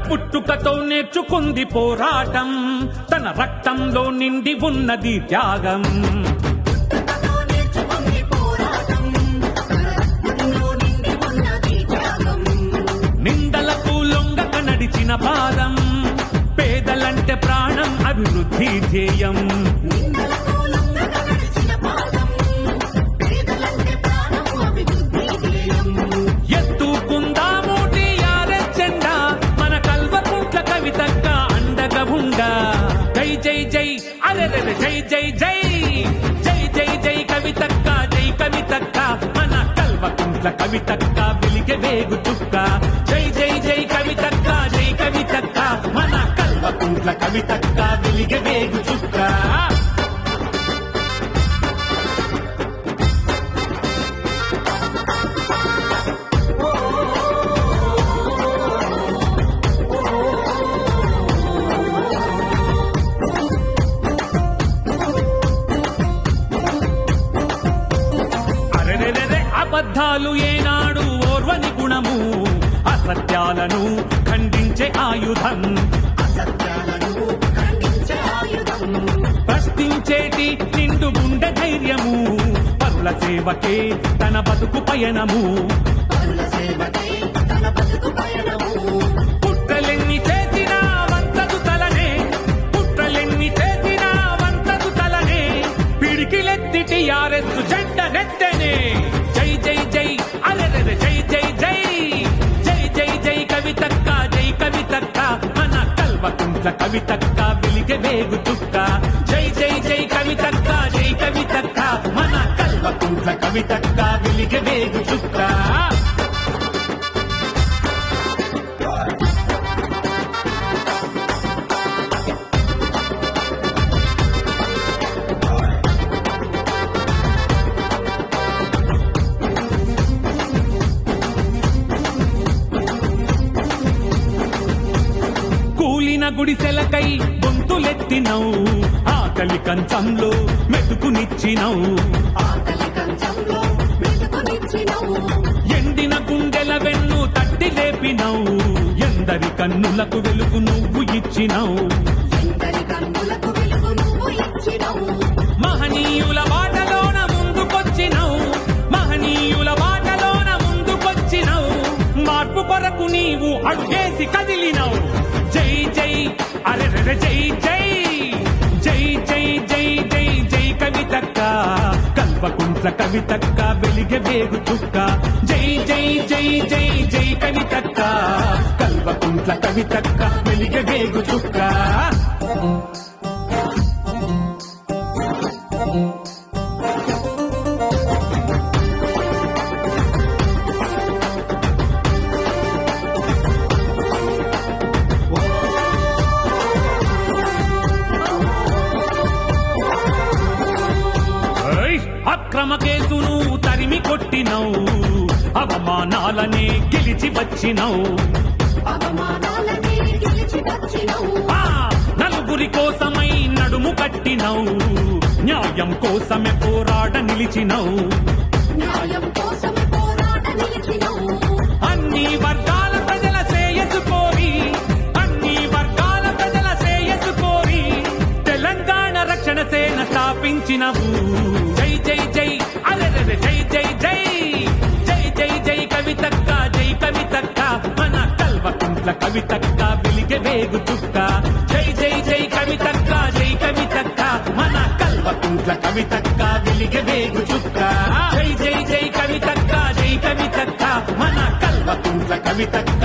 పుట్టుకతో నేర్చుకుంది పోరాటం, తన రక్తంలో నిండి ఉన్నది త్యాగం. నిందలకు లొంగక నడిచిన పాదం, పేదలంటే ప్రాణం అభివృద్ధి ధ్యేయం. ఎత్తుకుందాము టీఆర్ఎస్ జెండా, మన కల్వకుంట్ల కవితక్క అండగా ఉండా. జై జై జై అరెరె జై జై జై జై జై జై కవితక్క, జై కవితక్క, మన కల్వకుంట్ల కవితక్క వెలిగే వేగు చుక్క. జై జై జై కవితక్క, జై కవితక్క, మన కల్వకుంట్ల కవితక్క వెలిగే వేగు చుక్క. అబద్ధాలు ఏనాడు ఓర్వని గుణము, అసత్యాలను ఖండించే ఆయుధం. ప్రశ్నించేటి నిండు గుండె ధైర్యము, పరుల సేవకే తన బతుకు పయనము. కుట్రలెన్ని చేసినా వంతదు తలనే, కుట్రలెన్ని చేసినా వంతదు తలనే, పిడికిలెత్తి టీఆర్ఎస్ జెండ నెత్తెనే. జై జై జై అరెరె జై జై జై జై జై జై కవితక్క, జై కవితక్క, మన కల్వకుంట్ల కవితక్క వెలిగే వేగు చుక్క. జై జై జై కవితక్క, జై కవితక్క, మన కల్వకుంట్ల కవితక్క వెలిగే వేగు చుక్క. గుడిసెలకై గొంతులెత్తినవు, ఆకలి కంచంలో మెతుకునిచ్చినవు. ఎండిన గుండెల వెన్ను తట్టి లేపినవు, ఎందరి కన్నులకు వెలుగు నువ్వు ఇచ్చినవు. మహనీయుల బాటలోన ముందుకొచ్చినవు, మహనీయుల బాటలోన ముందుకొచ్చినవు. మార్పు కొరకు నీవు అడుగేసి కదిలినవు. జై జై అరెరె జై జై జై జై జై జై జై కవితక్క, కల్వకుంట్ల కవితక్క వెలిగే వేగు చుక్క. జై జై జై జై జై కవితక్క, కల్వకుంట్ల కవితక్క వెలిగే వేగు చుక్క. అక్రమ కేసును తరిమి కొట్టినవు, అవమానాలనే గెలిచి వచ్చినవు. నలుగురి కోసమై నడుము కట్టినవు, న్యాయం కోసమే పోరాట నిలిచినవు. అన్ని వర్గాల ప్రజల శ్రేయస్సు కోరి, అన్ని వర్గాల ప్రజల శ్రేయస్సు కోరి తెలంగాణ రక్షణ సేన స్థాపించినవు. జై జై జై అరెరె జై జై జై జై జై జై కవితక్క, జై కవితక్క, మన కల్వకుంట్ల కవితక్క వెలిగే వేగు చుక్క. జై జై జై కవితక్క, జై కవితక్క, మన కల్వకుంట్ల కవితక్క వెలిగే వేగు చుక్క. జై జై జై కవితక్క, జై కవితక్క, మన కల్వకుంట్ల కవితక్క